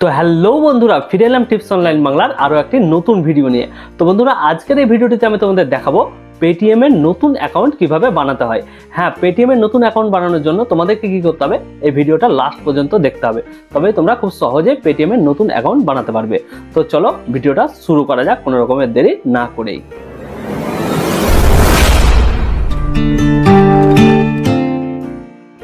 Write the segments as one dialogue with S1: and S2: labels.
S1: তো হ্যালো বন্ধুরা, ফিরে এলাম টিপস অনলাইন বাংলার আরো একটি নতুন ভিডিও নিয়ে। তো বন্ধুরা, আজকের এই ভিডিওটিতে আমি তোমাদের দেখাবো পেটিএম এর নতুন অ্যাকাউন্ট কিভাবে বানাতে হয়। হ্যাঁ, পেটিএম এর নতুন অ্যাকাউন্ট বানানোর জন্য তোমাদেরকে কি করতে হবে, এই ভিডিওটা লাস্ট পর্যন্ত দেখতে হবে, তবে তোমরা খুব সহজে পেটিএম এর নতুন অ্যাকাউন্ট বানাতে পারবে। তো চলো ভিডিওটা শুরু করা যাক কোনো রকমের দেরি না করেই।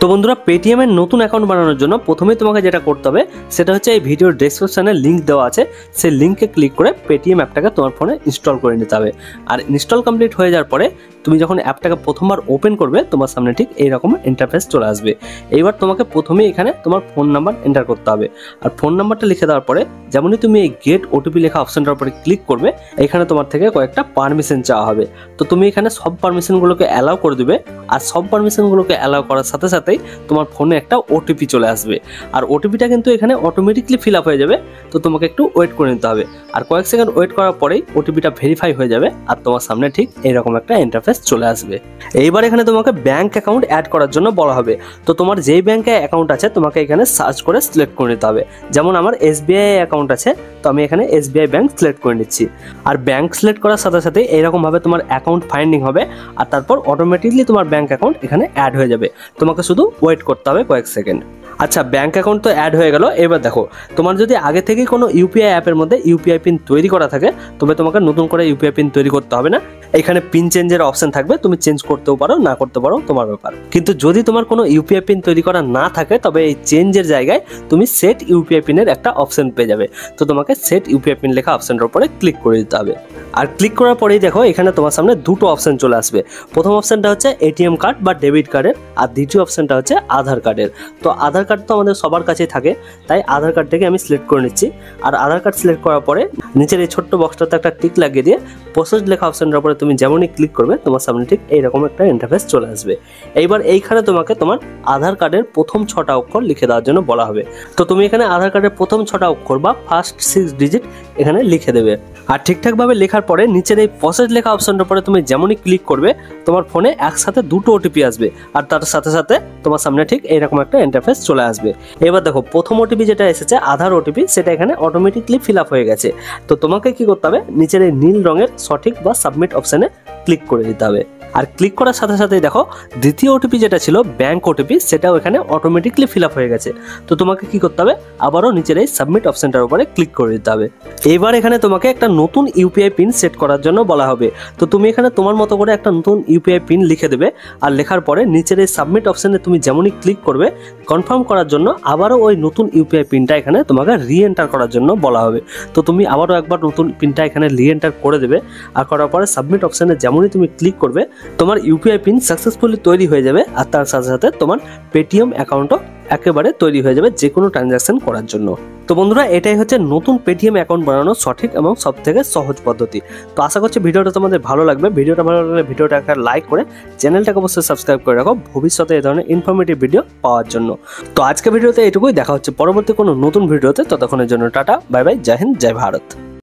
S1: তো বন্ধুরা, পেটিএম এর নতুন অ্যাকাউন্ট বানানোর জন্য প্রথমে তোমাকে যেটা করতে হবে সেটা হচ্ছে এই ভিডিওর ডেসক্রিপশনে লিঙ্ক দেওয়া আছে, সেই লিঙ্কে ক্লিক করে পেটিএম অ্যাপটাকে তোমার ফোনে ইনস্টল করে নিতে হবে। আর ইনস্টল কমপ্লিট হয়ে যাওয়ার পরে তুমি যখন অ্যাপটাকে প্রথমবার ওপেন করবে তোমার সামনে ঠিক এইরকম ইন্টারফেস চলে আসবে। এইবার তোমাকে প্রথমেই এখানে তোমার ফোন নাম্বার এন্টার করতে হবে। আর ফোন নাম্বারটা লিখে দেওয়ার পরে যেমনই তুমি এই গেট ওটিপি লেখা অপশনটার উপরে ক্লিক করবে, এখানে তোমার থেকে কয়েকটা পারমিশন চাওয়া হবে। তো তুমি এখানে সব পারমিশনগুলোকে অ্যালাউ করে দেবে। আর সব পারমিশনগুলোকে অ্যালাউ করার সাথে সাথেই তোমার ফোনে একটা ওটিপি চলে আসবে। আর ওটিপিটা কিন্তু এখানে অটোমেটিকলি ফিল আপ হয়ে যাবে, তো তোমাকে একটু ওয়েট করে নিতে হবে। আর কয়েক সেকেন্ড ওয়েট করার পরেই ওটিপিটা ভেরিফাই হয়ে যাবে আর তোমার সামনে ঠিক এইরকম একটা ইন্টারফেস চলে আসবে। এইবার এখানে তোমাকে ব্যাংক অ্যাকাউন্ট অ্যাড করার জন্য বলা হবে। তো তোমার যেই ব্যাংকে অ্যাকাউন্ট আছে তোমাকে এখানে সার্চ করে সিলেক্ট করে নিতে হবে। যেমন আমার এসবিআই অ্যাকাউন্ট আছে, তো আমি এখানে এসবিআই ব্যাংক সিলেক্ট করে নিচ্ছি। আর ব্যাংক সিলেক্ট করার সাথে সাথে এইরকম ভাবে তোমার অ্যাকাউন্ট ফাইন্ডিং হবে আর তারপর অটোমেটিকলি তোমার ব্যাংক অ্যাকাউন্ট এখানে অ্যাড হয়ে যাবে। তোমাকে শুধু ওয়েট করতে হবে কয়েক সেকেন্ড। আচ্ছা, ব্যাংক অ্যাকাউন্ট তো অ্যাড হয়ে গেল। এবার দেখো, তোমার যদি আগে থেকেই কোনো ইউপিআই অ্যাপের মধ্যে ইউপিআই পিন তৈরি করা থাকে তবে তোমাকে নতুন করে ইউপিআই পিন তৈরি করতে হবে না। এখানে পিন চেঞ্জের অপশন থাকবে, তুমি চেঞ্জ করতেও পারো, না করতে পারো, তোমার ব্যাপার। কিন্তু যদি তোমার কোনো ইউপিআই পিন তৈরি করা না থাকে তবে এই চেঞ্জের জায়গায় তুমি সেট ইউপিআই পিনের একটা অপশন পেয়ে যাবে। তো তোমাকে সেট ইউপিআই পিন লেখা অপশনটার উপরে ক্লিক করে দিতে হবে। আর ক্লিক করার পরেই দেখো এখানে তোমার সামনে দুটো অপশন চলে আসবে। প্রথম অপশনটা হচ্ছে এটিএম কার্ড বা ডেবিট কার্ডের, আর দ্বিতীয় অপশনটা হচ্ছে আধার কার্ডের। তো আধার কার্ড তো আমাদের সবার কাছেই থাকে, তাই আধার কার্ডটাকে আমি সিলেক্ট করে নিচ্ছি। আর আধার কার্ড সিলেক্ট করার পরে নিচের এই ছোট্ট বক্সটাতে একটা টিক লাগিয়ে দিয়ে প্রসেস লেখা অপশনটার উপরে তুমি যেমনই ক্লিক করবে তোমার সামনে ঠিক এইরকম একটা ইন্টারফেস চলে আসবে। এইবার এইখানে তোমাকে তোমার আধার কার্ডের প্রথম 6টা অক্ষর লিখে দেওয়ার জন্য বলা হবে। তো তুমি এখানে আধার কার্ডের প্রথম 6টা অক্ষর বা ফার্স্ট 6 ডিজিট এখানে লিখে দেবে। আর ঠিকঠাকভাবে লেখার পরে নিচের এই প্রসেস লেখা অপশনটার উপরে তুমি যেমনই ক্লিক করবে তোমার ফোনে একসাথে দুটো ওটিপি আসবে আর তার সাথে সাথে তোমার সামনে ঠিক এইরকম একটা ইন্টারফেস চলে আসবে। এবার দেখো, প্রথম ওটিপি যেটা এসেছে আধার ওটিপি, সেটা এখানে অটোমেটিকলি ফিল আপ হয়ে গেছে। তো তোমাকে কি করতে হবে, নিচের এই নীল রঙের সঠিক বা সাবমিট অপশনে ক্লিক করে দিতে হবে। আর ক্লিক করার সাথে সাথেই দেখো দ্বিতীয় ওটিপি যেটা ছিল ব্যাংক ওটিপি, সেটাও এখানে অটোমেটিকলি ফিল আপ হয়ে গেছে। তো তোমাকে কি করতে হবে, আবারও নিচের এই সাবমিট অপশনটার উপরে ক্লিক করে দিতে হবে। এবার এখানে তোমাকে একটা নতুন ইউপিআই পিন সেট করার জন্য বলা হবে। তো তুমি এখানে তোমার মতো করে একটা নতুন ইউপিআই পিন লিখে দেবে। আর লেখার পরে নিচের এই সাবমিট অপশনে তুমি যেমনই ক্লিক করবে কনফার্ম করার জন্য আবারও ওই নতুন ইউপিআই পিনটা এখানে তোমাকে রিএন্টার করার জন্য বলা হবে। তো তুমি আবারও একবার নতুন পিনটা এখানে রিএন্টার করে দেবে। আর করার পরে সাবমিট অপশনে যেমনই তুমি ক্লিক করবে তোমার ইউপিআই পিন সাকসেসফুলি তৈরি হয়ে যাবে। আর তার সাথে সাথে তোমার পেটিএম অ্যাকাউন্টও একেবারে তৈরি হয়ে যাবে যে কোনো ট্রানজাকশন করার জন্য। তো বন্ধুরা, এটাই হচ্ছে নতুন পেটিএম অ্যাকাউন্ট বানানোর সঠিক এবং সবথেকে সহজ পদ্ধতি। তো আশা করছি ভিডিওটা তোমাদের ভালো লাগবে। ভিডিওটা ভালো লাগলে ভিডিওটা একটা লাইক করে চ্যানেলটাকে অবশ্যই সাবস্ক্রাইব করে রাখো ভবিষ্যতে এই ধরনের ইনফরমেটিভ ভিডিও পাওয়ার জন্য। তো আজকে ভিডিওতে এটুকুই, দেখা হচ্ছে পরবর্তী কোনো নতুন ভিডিওতে। ততক্ষণের জন্য টাটা, বাই বাই, জয় হিন্দ, জয় ভারত।